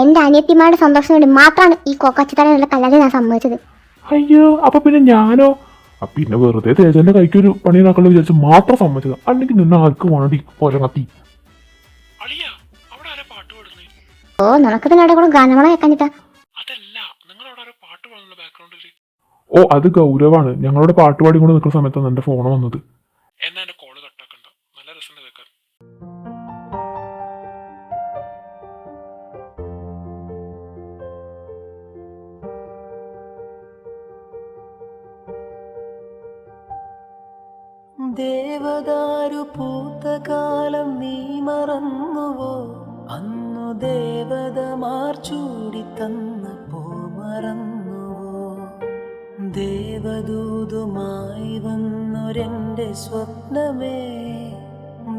എന്റെ അനിയത്തിമാരുടെ സന്തോഷം വേണ്ടി മാത്രമാണ് ഈ കൊക്കച്ചിത്തരനുള്ള കല്യാണം ഞാൻ സമ്മതിച്ചത്. അയ്യോ, അപ്പൊ പിന്നെ ഞാനോ? പിന്നെ വെറുതെ തേജന്റെ കൈക്കൊരു പണി നടക്കണം വിചാരിച്ച് മാത്രം സമ്മതിച്ചത്. അല്ലെങ്കിൽ നിന്നെ ആർക്ക് വേണ്ടി പോരങ്ങത്തി. ഓ നിനക്ക് തന്നെ കൂടെ ഗാനമേള കേൾക്കാഞ്ഞിട്ടാ? ഓ അത് ഗൗരവാണ്. ഞങ്ങളുടെ പാട്ട് പാടിക്കൊണ്ട് നിൽക്കുന്ന സമയത്താണ് എന്റെ ഫോൺ വന്നത്. എന്നാ എന്റെ കോള് കട്ടാക്കണ്ട, നല്ല രസം കേൾക്കാൻ. ദേവദാരു പൂത്ത കാലം നീ മറന്നുവോ? അന്നു ദേവതമാർ ചൂടി തന്ന പൂ മറന്നുവോ? ദേവദൂതുമായി വന്നൊരെൻ്റെ സ്വപ്നമേ,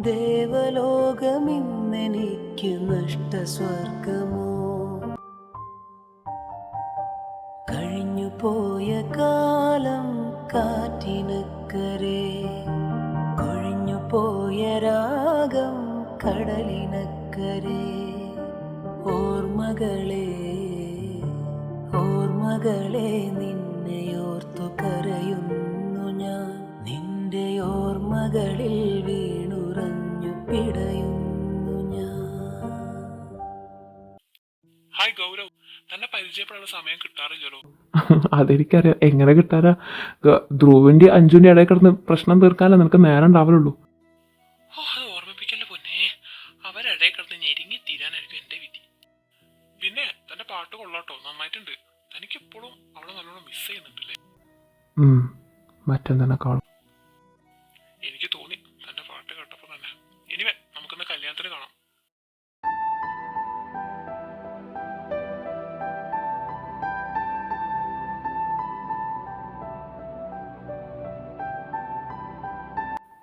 ദേവലോകമിന്നെനിക്ക് നഷ്ടസ്വർഗമോ? കഴിഞ്ഞു പോയ കാലം കാറ്റിനക്കരെ, കൊഴിഞ്ഞു പോയ രാഗം കടലിനക്കരെ. ഓർമ്മകളെ ഓർമ്മകളെ നിന്നെയോർത്തു കരയുന്നു ഞാൻ. നിന്റെ ഓർമ്മകളിൽ വീണുറഞ്ഞു പിടയുന്നു ഞാൻ. ഹായ് ഗൗരവ്, തന്നെ പരിചയപ്പെടാനുള്ള സമയം കിട്ടാറില്ലല്ലോ. അതെനിക്കറിയാം, എങ്ങനെ കിട്ടാനാ? ധ്രുവിൻ്റെ അഞ്ജുവിൻ്റെ ഇടയിൽ കിടന്ന് പ്രശ്നം തീർക്കാനേ നിനക്ക് നേരം ഉണ്ടാവലുള്ളൂ. അത് ഓർമ്മിപ്പിക്കല്ലേ പൊന്നെ, അവരിടയിൽ കിടന്ന് ഞെരുങ്ങി തീരാനായിരിക്കും എന്റെ വിധി. പിന്നെ തന്റെ പാട്ട് കൊള്ളാട്ടോ, നന്നായിട്ടുണ്ട്. തനിക്കിപ്പോഴും അവളെ നല്ലോണം മിസ് ചെയ്യുന്നുണ്ടല്ലേ? മറ്റെന്തിനേക്കാളും എനിക്ക് തോന്നി തന്റെ പാട്ട് കേട്ടപ്പോ തന്നെ. എനിവേ നമുക്കിന്ന് കല്യാണത്തിന് കാണാം.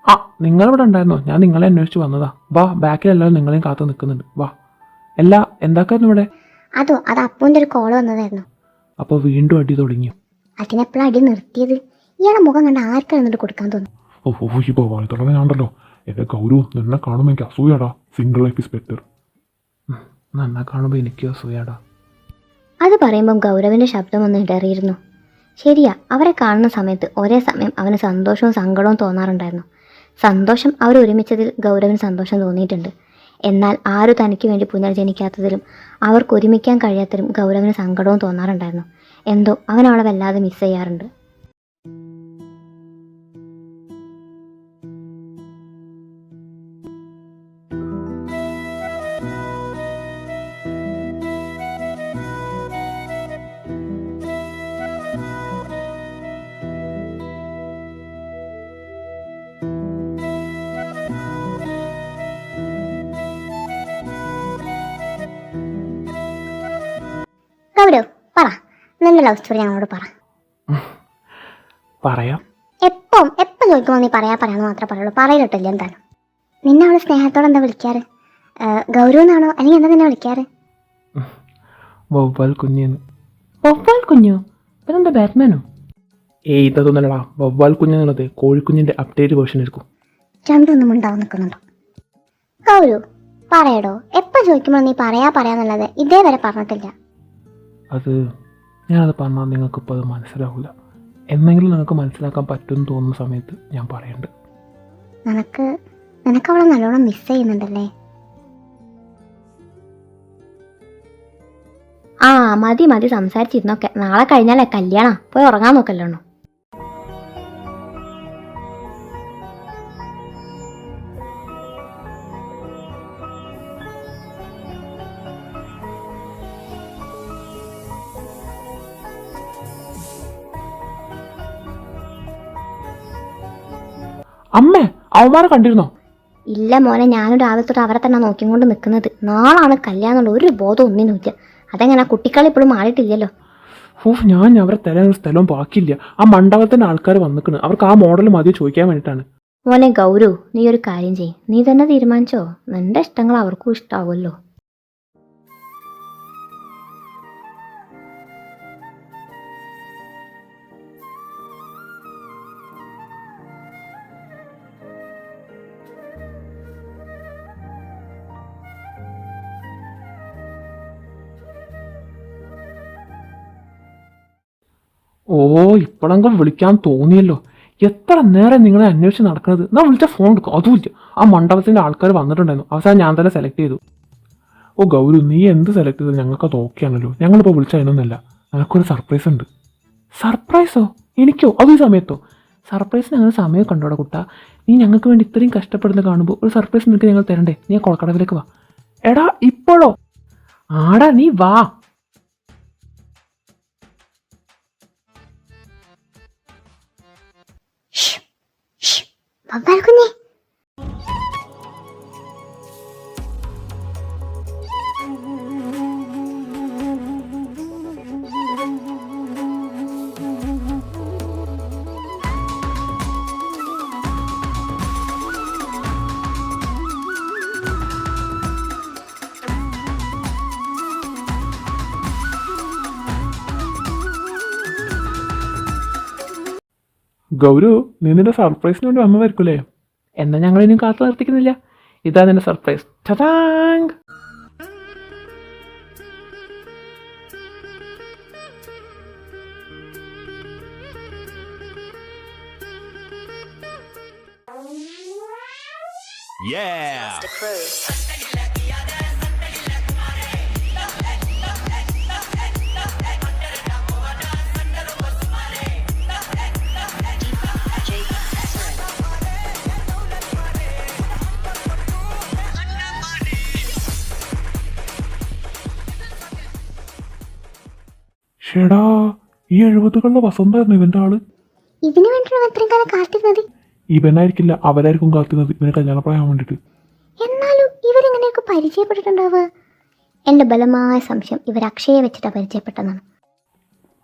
ആ നിങ്ങളിവിടെ ഉണ്ടായിരുന്നോ? ഞാൻ നിങ്ങളെ അന്വേഷിച്ച് വന്നതാ. വാ, ബാക്കിലെല്ലാവരും നിങ്ങളെയും കാത്തു നിൽക്കുന്നുണ്ട്. വാ. എന്താക്കായിരുന്നു ഇവിടെ? അതോ, അത് അപ്പുവിന്റെ ഒരു കോള് വന്നതായിരുന്നു. അപ്പോൾ വീണ്ടും അടി തുടങ്ങിയോ? അതിനെപ്പോഴും അടി നിർത്തിയത്? ഇയാളെ മുഖം കണ്ട് ആർക്കും എന്നിട്ട് കൊടുക്കാൻ തോന്നും. ഓ ഇപ്പോൾ വാഴ്ത്തുള്ള ഞാണ്ടല്ലോ. എന്റെ ഗൗരവ് നിന്നെ കാണുമ്പോൾ എനിക്ക് അസൂയാടാ. Single life is better. നന്നാ കാണുമ്പോൾ എനിക്ക് അസൂയാടാ. അത് പറയുമ്പം ഗൗരവിൻ്റെ ശബ്ദം ഒന്ന് ഇടറിയിരുന്നു. ശരിയാ, അവരെ കാണുന്ന സമയത്ത് ഒരേ സമയം അവന് സന്തോഷവും സങ്കടവും തോന്നാറുണ്ടായിരുന്നു. സന്തോഷം അവർ ഒരുമിച്ചതിൽ ഗൗരവിന് സന്തോഷം തോന്നിയിട്ടുണ്ട്. എന്നാൽ ആരും തനിക്ക് വേണ്ടി പുനർജനിക്കാത്തതിലും അവർക്ക് ഒരുമിക്കാൻ കഴിയാത്തതിലും ഗൗരവിന് സങ്കടവും തോന്നാറുണ്ടായിരുന്നു. എന്തോ അവൻ അവളെ വല്ലാതെ മിസ് ചെയ്യാറുണ്ട്. ഗൗരവ് പറ, നിന്റെ ലവ് സ്റ്റോറി ഞങ്ങളോട് പറ. പറയാം. എപ്പം ചോദിക്കുമ്പോൾ നീ പറയാന്ന് മാത്രമേ പറയുള്ളൂ. പറയില്ല എന്തായാലും. നിന്നെ അവള് സ്നേഹത്തോടെ എന്താ വിളിക്കാറ്? ഗൗരവ് എന്നാണോ അല്ലെങ്കിൽ എന്താ നിന്നെ വിളിക്കാറ്? വവ്വാൽ കുഞ്ഞെന്ന്. വവ്വാൽ കുഞ്ഞോ? ഇതെന്താ ബാറ്റ്മാനോ? ഇതൊന്നുമല്ലടാ. വവ്വാൽ കുഞ്ഞെന്നുള്ളത് കോഴിക്കുഞ്ഞിൻ്റെ അപ്ഡേറ്റ് വേർഷൻ എടുക്കും. രണ്ടൊന്നും ഉണ്ടാവും നിൽക്കുന്നുണ്ടോ? ഗൗരവ് പറയടോ, എപ്പം ചോദിക്കുമ്പോൾ നീ പറയാന്നുള്ളത് ഇതേവരെ പറഞ്ഞിട്ടില്ല. അത് ഞാനത് പറഞ്ഞാൽ നിങ്ങൾക്കിപ്പോൾ അത് മനസ്സിലാവില്ല. എന്നെങ്കിലും നിങ്ങൾക്ക് മനസ്സിലാക്കാൻ പറ്റുമെന്ന് തോന്നുന്ന സമയത്ത് ഞാൻ പറയുന്നുണ്ട്. നിനക്ക് അവളെ നല്ലോണം മിസ് ചെയ്യുന്നുണ്ടല്ലേ? ആ മതി മതി സംസാരിച്ചിരുന്നൊക്കെ. നാളെ കഴിഞ്ഞാലേ കല്യാണം. പോയി ഉറങ്ങാൻ നോക്കല്ലോ. അമ്മേ, അവന്മാരെ കണ്ടിരുന്നോ? ഇല്ല മോനെ, ഞാനും രാവിലെ തൊട്ട് അവരെ തന്നെ നോക്കിക്കൊണ്ട് നിൽക്കുന്നത്. നാളാണ് കല്യാണം എന്നുള്ള ഒരു ബോധം ഒന്നിനുമില്ല. അതെങ്ങനെ കുട്ടികളെ ഇപ്പോഴും മാറിയിട്ടില്ലല്ലോ. ഞാൻ അവരെ തരാൻ ഒരു സ്ഥലവും ബാക്കിയില്ല. ആ മണ്ഡപത്തിന്റെ ആൾക്കാർ വന്നിക്കണ്. അവർക്ക് ആ മോഡൽ മതി ചോദിക്കാൻ വേണ്ടിയിട്ടാണ്. മോനെ ഗൗരു, നീ ഒരു കാര്യം ചെയ്യ്. നീ തന്നെ തീരുമാനിച്ചോ. നിന്റെ ഇഷ്ടങ്ങൾ അവർക്കും ഇഷ്ടാവുമല്ലോ. ഓ, ഇപ്പോഴെങ്കിലും വിളിക്കാൻ തോന്നിയല്ലോ. എത്ര നേരം നിങ്ങളെ അന്വേഷിച്ച് നടക്കുന്നത്. ഞാൻ വിളിച്ച ഫോൺ എടുക്കും, അതുമില്ല. ആ മണ്ഡപത്തിന്റെ ആൾക്കാർ വന്നിട്ടുണ്ടായിരുന്നു. അവസാനം ഞാൻ തന്നെ സെലക്ട് ചെയ്തു. ഓ ഗൗരു, നീ എന്ത് സെലക്ട് ചെയ്തത് ഞങ്ങൾക്ക് അത് ഓക്കെയാണല്ലോ. ഞങ്ങളിപ്പോൾ വിളിച്ച അതിനൊന്നല്ല, ഞങ്ങൾക്കൊരു സർപ്രൈസ് ഉണ്ട്. സർപ്രൈസോ? എനിക്കോ? അത് ഈ സമയത്തോ? സർപ്രൈസിന് അങ്ങനെ സമയം കണ്ടോടാ കുട്ടാ. നീ ഞങ്ങൾക്ക് വേണ്ടി ഇത്രയും കഷ്ടപ്പെടുന്ന കാണുമ്പോൾ ഒരു സർപ്രൈസ് നിനക്ക് ഞങ്ങൾ തരണ്ടേ? നീ കൊളക്കടവിലേക്ക് വാ. എടാ ഇപ്പോഴോ? ആടാ നീ വാ. കുഞ്ഞേ, ഗൗരു, നീ നിന്റെ സർപ്രൈസിന് വേണ്ടി വന്നതായിരിക്കുമല്ലേ? എന്നാൽ ഞങ്ങൾ ഇനിയും കാത്തു നിർത്തിക്കുന്നില്ല. ഇതാ നിന്റെ സർപ്രൈസ്. ടടാങ്. ഷേടാ, ഈ 70കളുടെ വസന്തായിരുന്നു ഇവന്റെ ആള്. ഇതിനു വേണ്ടിയാണ് അത്രയും കാലം കാത്തിരുന്നത്. ഇവനായിരിക്കില്ല, അവരായിരിക്കും കാത്തുന്നത് ഇവന് കല്യാണപ്രായം വേണ്ടിട്ട്. എന്നാലും ഇവരെങ്ങനെയൊക്കെ പരിചയപ്പെട്ടിട്ടുണ്ടാവുക? എന്റെ ബലമായ സംശയം ഇവർ അക്ഷയെ വെച്ചിട്ടാ പരിചയപ്പെട്ടതാണ്.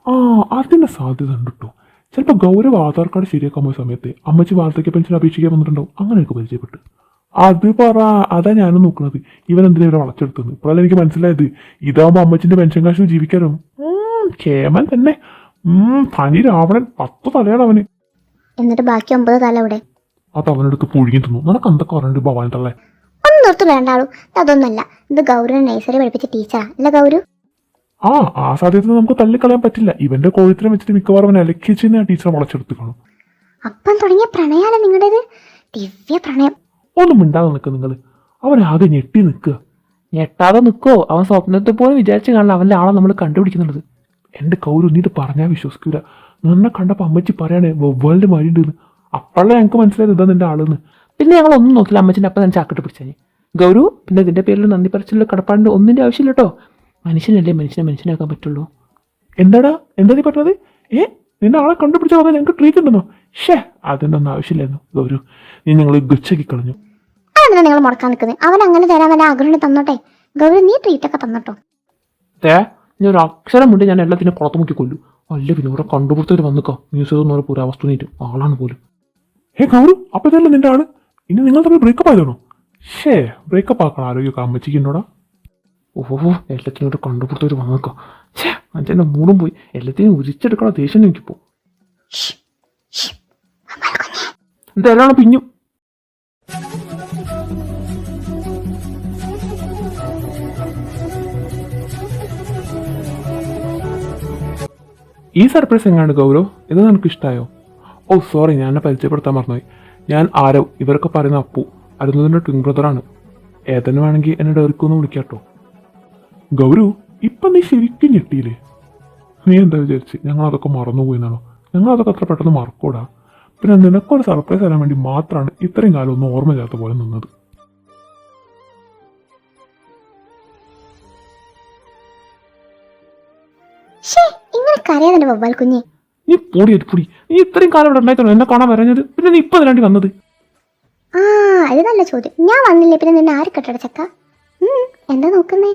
ആ, അതിന്റെ സാധ്യത ഉണ്ട് കേട്ടോ. ചിലപ്പോൾ ഗൗരവ് ആധാർ കാർഡ് ശരിയാക്കാൻ പോയ സമയത്ത് അമ്മച്ചി വാർദ്ധക്യ പെൻഷൻ അപേക്ഷിക്കാൻ വന്നിട്ടുണ്ടാവും. അങ്ങനെയൊക്കെ പരിചയപ്പെട്ട്. അത് പറ, അതാ ഞാനും നോക്കുന്നത്. ഇവൻ എന്തിനാ ഇവരെ വളച്ചെടുത്തത്? ഇപ്പോഴാണ് എനിക്ക് മനസ്സിലായത്. ഇതാവുമ്പോ അമ്മച്ചിന്റെ പെൻഷൻ കാശ് ജീവിക്കാനോ. കേമൻ തന്നെ. തനി രാവണൻ 10 തലയാണ് അവന്. എന്നിട്ട് ബാക്കി 9 തല ഇവിടെ. അത് അവനെടുത്ത് പുഴുങ്ങി തിന്നു. നിനക്ക് എന്തൊക്കെ പറഞ്ഞിട്ട് ഭവാൻ തള്ളേ? ഒന്നും നിർത്ത് രണ്ടാളും. അതൊന്നല്ല, ഇത് ഗൗരവനെ നഴ്സറി പഠിപ്പിച്ച ടീച്ചറാ അല്ല ഗൗരു? ആ സാധ്യത നമുക്ക് തള്ളിക്കളയാൻ പറ്റില്ല. ഇവന്റെ കോഴിത്തരം വെച്ചിട്ട് മിക്കവാറും അവൻ അലക്കിച്ച് ആ ടീച്ചറെ വളച്ചെടുത്ത് കാണും. അപ്പം തുടങ്ങിയ പ്രണയാലോ നിങ്ങളുടേത്? ദിവ്യ പ്രണയം. ഒന്നും മിണ്ടാതെ നിൽക്കുക നിങ്ങൾ. അവനാകെ ഞെട്ടി നിൽക്കുക. ഞെട്ടാതെ നിൽക്കോ? അവൻ സ്വപ്നത്തിൽ പോലും വിചാരിച്ച് കാണണം അവൻ്റെ ആളെ നമ്മൾ കണ്ടുപിടിക്കുന്നുള്ളത്. എൻ്റെ കൗരു, നീ ഇത് പറഞ്ഞാൽ വിശ്വസിക്കൂല. നിന്നെ കണ്ടപ്പോൾ അമ്മച്ചി പറയണേ വേൾഡ് മാറിയിട്ടുണ്ടെന്ന്. അപ്പോഴേ ഞങ്ങൾക്ക് മനസ്സിലായത് ഇതാ നിന്റെ ആളെന്ന്. പിന്നെ ഞങ്ങൾ ഒന്നും നോക്കില്ല. അമ്മച്ചിൻ്റെ അപ്പം തന്നെ ചാക്കിട്ട് പിടിച്ചാൽ ഗൗരു. പിന്നെ ഇതിൻ്റെ പേരിൽ നന്ദി പറച്ചിലുള്ള കടപ്പാടിൻ്റെ ഒന്നിൻ്റെ ആവശ്യമില്ല കേട്ടോ. മനുഷ്യനല്ലേ മനുഷ്യനാക്കാൻ പറ്റുള്ളൂ. എന്താ നീ പറഞ്ഞത്? നിന്റെ ആളെ കണ്ടുപിടിച്ചാൽ പറഞ്ഞാൽ ഞങ്ങൾക്ക് ട്രീറ്റ് ഉണ്ടെന്നോ? അതിൻ്റെ ഒന്നും ആവശ്യമില്ലായിരുന്നു ഗൗരു. നീ ഞങ്ങൾ ഗുച്ചക്കി കളഞ്ഞു. അതെന്താ നിങ്ങൾ മുടക്കാൻ നിൽക്കുന്നത്? അവൻ അങ്ങനെ തരാൻ വല്ല ആഗ്രഹം തന്നോട്ടെ. ഗൗരി, നീ ട്രീറ്റൊക്കെ തന്നോട്ടോ. ഞാൻ ഒരു അക്ഷരം മുന്നേ ഞാൻ എല്ലാത്തിനും പുറത്തു മുക്കി കൊല്ലു. അല്ല പിന്നെ ഇവിടെ കണ്ടുപിടുത്തവർ വന്നിക്കോ. ന്യൂസ് ചെയ്തെന്ന് പുരാവസ്തു നീറ്റും ആളാണ് പോലും. ഗൗരു, അപ്പൊ ഇതല്ല നിന്റെ ആള്? ഇനി നിങ്ങൾ തമ്മിൽ ബ്രേക്കപ്പ് ആയതാണോ? ബ്രേക്കപ്പ് ആക്കണം ആരോഗ്യമൊക്കെ അമ്മച്ചിക്ക് ഉണ്ടോടാ? എല്ലാത്തിനും ഇവിടെ കണ്ടുപിടുത്തവർ വന്നിക്കോ. അച്ഛൻ്റെ മൂടും പോയി. എല്ലാത്തിനും ഉരിച്ചെടുക്കണ ദേഷ്യം എനിക്കിപ്പോ. ഇതെല്ലാം പിഞ്ഞു. ഈ സർപ്രൈസ് എങ്ങാണ്ട് ഗൗരവ്? ഇത് നിനക്ക് ഇഷ്ടമായോ? സോറി, ഞാൻ എന്നെ പരിചയപ്പെടുത്താൻ മറന്നുപോയി. ഞാൻ ആരവ്. ഇവരൊക്കെ പറയുന്ന അപ്പു, അരുന്നതിൻ്റെ ട്വിൻ ബ്രദറാണ്. ഏതെന്ന് വേണമെങ്കിൽ എന്നെ ഡെറിക്കൂന്ന് വിളിക്കാട്ടോ. ഗൗരു, ഇപ്പം നീ ശരിക്കും ഞെട്ടിയില്ലേ? നീ എന്താ വിചാരിച്ച് ഞങ്ങളതൊക്കെ മറന്നുപോയി എന്നാണോ? ഞങ്ങളതൊക്കെ അത്ര പെട്ടെന്ന് മറക്കൂടാ. പിന്നെ നിനക്കൊരു സർപ്രൈസ് തരാൻ വേണ്ടി മാത്രമാണ് ഇത്രയും കാലം ഒന്നും ഓർമ്മ ചേർത്ത പോലെ നിന്നത്. ഷേ, ഇങ്ങനെ കരയാതെ ബൊബ്ബാൽ കുഞ്ഞെ. നീ പൊടി പൊടി, നീ ഇത്രയും കാലം ഇവിടെ ഉണ്ടായിട്ടോ എന്നെ കാണാൻ വരഞ്ഞത്? പിന്നെ നീ ഇപ്പം അതിനാണ്ടി വന്നത്? ആ, അത് നല്ല ചോദ്യം. ഞാൻ വന്നില്ലേ പിന്നെ നിന്നെ ആര് കെട്ടട ചക്ക? എന്താ നോക്കുന്നേ?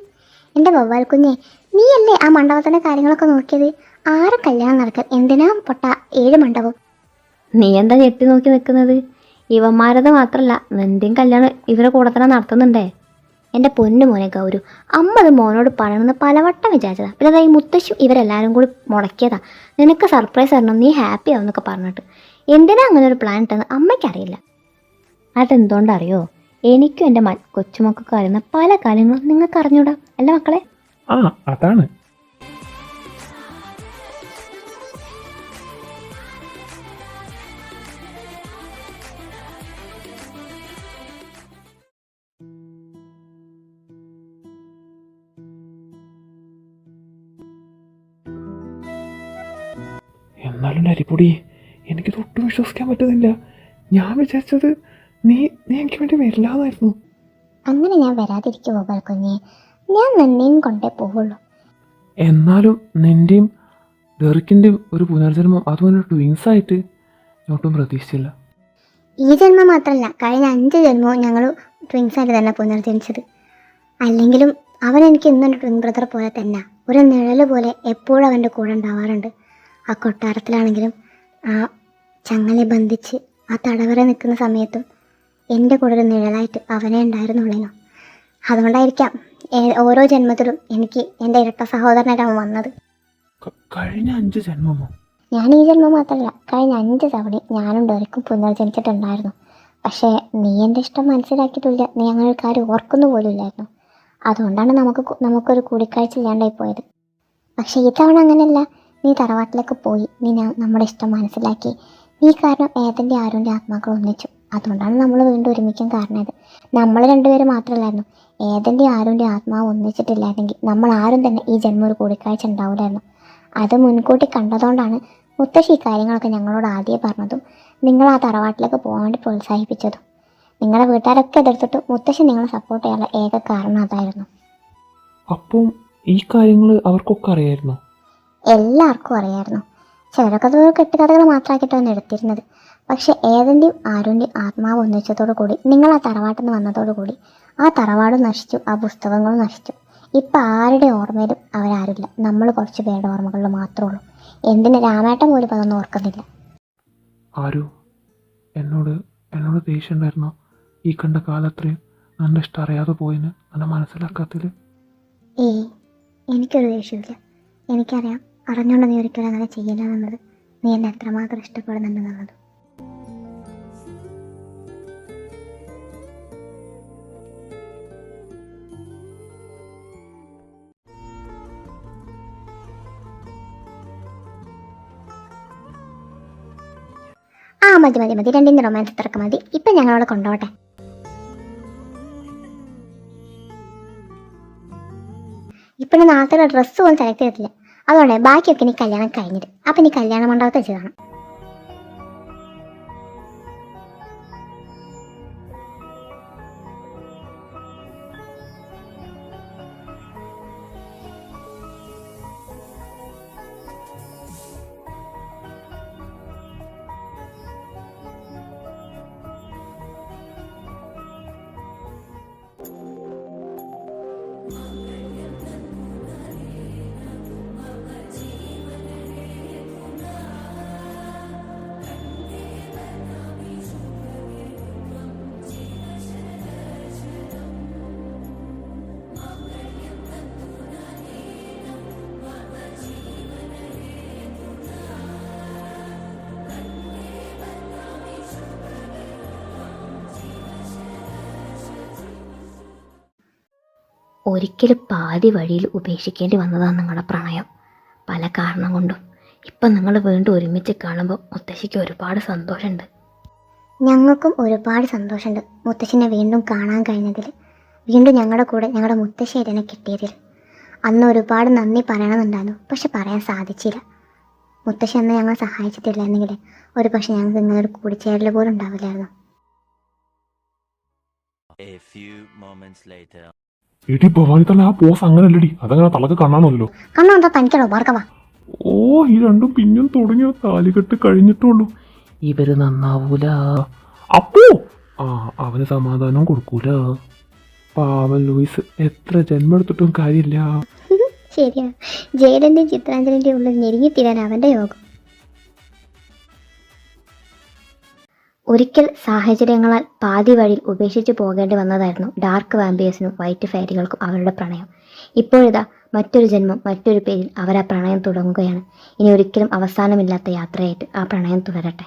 എൻ്റെ ബൊബ്ബാൽ കുഞ്ഞെ, നീയല്ലേ ആ മണ്ഡപത്തിൻ്റെ കാര്യങ്ങളൊക്കെ നോക്കിയത്? ആരെ കല്യാണം നടക്കാൻ എന്തിനാ പൊട്ട 7 മണ്ഡപം? നീ എന്താ ഞെട്ടി നോക്കി നിൽക്കുന്നത്? ഇവന്മാരത് മാത്രമല്ല, നിൻ്റെയും കല്യാണം ഇവരെ കൂടെ തന്നെ നടത്തുന്നുണ്ടേ. എൻ്റെ പൊന്നു മോനെ ഗൗരു, അമ്മ അത് മോനോട് പറയണമെന്ന് പലവട്ടം വിചാരിച്ചതാ. പിന്നെ അതാ ഈ മുത്തശ്ശും ഇവരെല്ലാവരും കൂടി മുടക്കിയതാ. നിനക്ക് സർപ്രൈസ് തരണം, നീ ഹാപ്പി ആവും എന്നൊക്കെ പറഞ്ഞിട്ട്. എന്തിനാ അങ്ങനെ ഒരു പ്ലാൻ ഇട്ടെന്ന് അമ്മയ്ക്കറിയില്ല. അതെന്തുകൊണ്ടറിയോ? എനിക്കും എൻ്റെ കൊച്ചുമക്കൾക്കും അറിയുന്ന പല കാര്യങ്ങളും നിങ്ങൾക്ക് അറിഞ്ഞൂടാ അല്ല മക്കളെ? ആ, അതാണ്. എന്നാലും അരിപ്പൊടി, എനിക്കിത് ഒട്ടും വിശ്വസിക്കാൻ പറ്റുന്നില്ല. ഞാൻ വിചാരിച്ചത് നീ എനിക്ക് വേണ്ടി വരില്ലാന്നായിരുന്നു. അങ്ങനെ ഞാൻ വരാതിരിക്കും ബൊബ്ബാൽ കുഞ്ഞെ. ഞാൻ നിന്നെയും കൊണ്ടേ പോവുള്ളൂ. എന്നാലും നിൻ്റെയും ഡെറിക്കിൻ്റെയും ഒരു പുനർജന്മം, അതുപോലെ ട്വിൻസായിട്ട് ഞാൻ ഒട്ടും പ്രതീക്ഷിച്ചില്ല. ഈ ജന്മം മാത്രമല്ല, കഴിഞ്ഞ 5 ജന്മവും ഞങ്ങൾ ട്വിൻസായിട്ട് തന്നെ പുനർജനിച്ചത്. അല്ലെങ്കിലും അവൻ എനിക്ക് ഇന്നും ട്വിൻ ബ്രദർ പോലെ തന്നെ, ഒരു നിഴൽ പോലെ എപ്പോഴും അവൻ്റെ കൂടെ ഉണ്ടാവാറുണ്ട്. ആ കൊട്ടാരത്തിലാണെങ്കിലും ആ ചങ്ങലെ ബന്ധിച്ച് ആ തടവറ നിൽക്കുന്ന സമയത്തും എൻ്റെ കൂടെ ഒരു നിഴലായിട്ട് അവനെ ഉണ്ടായിരുന്നുള്ളൂ. അതുകൊണ്ടായിരിക്കാം ഓരോ ജന്മത്തിലും എനിക്ക് എൻ്റെ ഇരട്ട സഹോദരനായിട്ട് അവൻ വന്നത്. കഴിഞ്ഞ 5 ജന്മമോ? ഞാൻ ഈ ജന്മം മാത്രമല്ല, കഴിഞ്ഞ 5 തവണ ഞാനും ഡെറിക്കും പുനർജനിച്ചിട്ടുണ്ടായിരുന്നു. പക്ഷേ നീ എൻ്റെ ഇഷ്ടം മനസ്സിലാക്കിയിട്ടില്ല. നീ അങ്ങനെ ഒരു കാര്യം ഓർക്കുന്നു പോലും ഇല്ലായിരുന്നു. അതുകൊണ്ടാണ് നമുക്കൊരു കൂടിക്കാഴ്ച ഇല്ലാണ്ടായി പോയത്. പക്ഷേ ഈ തവണ അങ്ങനെയല്ല. നീ തറവാട്ടിലേക്ക് പോയി, നീ നമ്മുടെ ഇഷ്ടം മനസ്സിലാക്കി. നീ കാരണം ഏതൻ്റെ ആരുൻ്റെ ആത്മാക്കൾ ഒന്നിച്ചു. അതുകൊണ്ടാണ് നമ്മൾ വീണ്ടും ഒരുമിക്കാൻ കാരണമായത്. നമ്മൾ രണ്ടുപേരും മാത്രമല്ലായിരുന്നു, ഏതൻ്റെ ആരുൻ്റെ ആത്മാവ് ഒന്നിച്ചിട്ടില്ലായിരുന്നെങ്കിൽ നമ്മൾ ആരും തന്നെ ഈ ജന്മം ഒരു കൂടിക്കാഴ്ച ഉണ്ടാവില്ലായിരുന്നു. അത് മുൻകൂട്ടി കണ്ടതുകൊണ്ടാണ് മുത്തശ്ശി ഈ കാര്യങ്ങളൊക്കെ ഞങ്ങളോട് ആദ്യം പറഞ്ഞതും നിങ്ങൾ ആ തറവാട്ടിലേക്ക് പോകാൻ വേണ്ടി പ്രോത്സാഹിപ്പിച്ചതും. നിങ്ങളുടെ വീട്ടുകാരൊക്കെ എതിർത്തിട്ട് മുത്തശ്ശി നിങ്ങളെ സപ്പോർട്ട് ചെയ്യാനുള്ള ഏക കാരണം അതായിരുന്നു. അപ്പം ഈ കാര്യങ്ങൾ അവർക്കൊക്കെ അറിയായിരുന്നു? എല്ലാവർക്കും അറിയായിരുന്നു. ചിലരൊക്കെ അത് കെട്ടുകഥകൾ മാത്രമാക്കിയിട്ടാണ് എടുത്തിരുന്നത്. പക്ഷെ ഏതെൻ്റെയും ആരുടെയും ആത്മാവ് ഒന്നിച്ചതോടു കൂടി, നിങ്ങൾ ആ തറവാട്ടിൽ നിന്ന് വന്നതോടുകൂടി ആ തറവാടും നശിച്ചു, ആ പുസ്തകങ്ങളും നശിച്ചു. ഇപ്പം ആരുടെ ഓർമ്മയിലും അവരാരില്ല. നമ്മൾ കുറച്ച് പേരുടെ ഓർമ്മകളിൽ മാത്രമേ ഉള്ളൂ. എന്തിന് രാമേട്ടൻ പോലും അതൊന്നും ഓർക്കുന്നില്ല. ആരു എന്നോട് ദേഷ്യം ഉണ്ടായിരുന്നോ? ഈ കണ്ട കാലത്രയും എൻ്റെ ഇഷ്ടം അറിയാതെ പോയിന്, എന്നെ മനസ്സിലാക്കാത്തതിൽ? എനിക്കൊരു ദേഷ്യമില്ല. എനിക്കറിയാം, അറിഞ്ഞുകൊണ്ട് നീ ഒരിക്കലും അങ്ങനെ ചെയ്യില്ല എന്നുള്ളത്. നീ എന്നെ എത്രമാത്രം ഇഷ്ടപ്പെടുന്നുണ്ടെന്നുള്ളത്. മതി 2ൻ്റെ റൊമാൻസ് ഇത്രയൊക്കെ മതി. ഇപ്പം ഞങ്ങളവിടെ കൊണ്ടുപോട്ടെ. ഇപ്പം നാളത്തെ ഡ്രസ്സ് പോലും സെലക്ട് ചെയ്തിട്ടില്ല. അതുകൊണ്ട് ബാക്കിയൊക്കെ നീ കല്യാണം കഴിഞ്ഞിട്ട്, അപ്പം നീ കല്യാണ മണ്ഡപത്തിൽ വെച്ച് കാണാം. ഒരിക്കലും പാതി വഴിയിൽ ഉപേക്ഷിക്കേണ്ടി വന്നതാണ് നിങ്ങളുടെ പ്രണയം. പല കാരണം കൊണ്ടും ഇപ്പം നിങ്ങൾ വീണ്ടും ഒരുമിച്ച് കാണുമ്പോൾ മുത്തശ്ശിക്ക് ഒരുപാട് സന്തോഷമുണ്ട്. ഞങ്ങൾക്കും ഒരുപാട് സന്തോഷമുണ്ട് മുത്തശ്ശിനെ വീണ്ടും കാണാൻ കഴിഞ്ഞതിൽ, വീണ്ടും ഞങ്ങളുടെ കൂടെ ഞങ്ങളുടെ മുത്തശ്ശിയായിട്ട് എന്നെ കിട്ടിയതിൽ. അന്ന് ഒരുപാട് നന്ദി പറയണമെന്നുണ്ടായിരുന്നു, പക്ഷെ പറയാൻ സാധിച്ചില്ല. മുത്തശ്ശി അന്ന് ഞങ്ങൾ സഹായിച്ചിട്ടില്ലായിരുന്നെങ്കിൽ ഒരു പക്ഷെ ഞങ്ങൾക്ക് ഇങ്ങനൊരു കൂടിച്ചേരൽ പോലും ഉണ്ടാവില്ലായിരുന്നു. A few moments later. എടി ഭവാനി തന്നെ ആ പോസ് അങ്ങനല്ലടി, അതങ്ങനെ തലക്ക് കാണാണല്ലോ. കണ്ണോ എന്താ തനിക്കണോ മാർക്കവാ? ഓ ഈ രണ്ടും പിന്നും തുടങ്ങിയ താലികെട്ട് കഴിഞ്ഞിട്ടുള്ളൂ. ഇവര് നന്നാവൂല. അപ്പോ അവന് സമാധാനം കൊടുക്കൂല. പാവൻ ലൂയിസ്, എത്ര ജന്മം എടുത്തിട്ടും കാര്യമില്ല. ശരിയാ, ജയലന്റെയും ചിത്രാഞ്ജലിന്റെയും ഉള്ളിൽ ഞെരുങ്ങിത്തീരാൻ അവന്റെ യോഗം. ഒരിക്കൽ സാഹചര്യങ്ങളാൽ പാതി വഴിയിൽ ഉപേക്ഷിച്ച് പോകേണ്ടി വന്നതായിരുന്നു ഡാർക്ക് വാമ്പയേഴ്സിനും വൈറ്റ് ഫെയറികൾക്കും അവരുടെ പ്രണയം. ഇപ്പോഴിതാ മറ്റൊരു ജന്മം, മറ്റൊരു പേരിൽ അവർ ആ പ്രണയം തുടങ്ങുകയാണ്. ഇനി ഒരിക്കലും അവസാനമില്ലാത്ത യാത്രയായിട്ട് ആ പ്രണയം തുടരട്ടെ.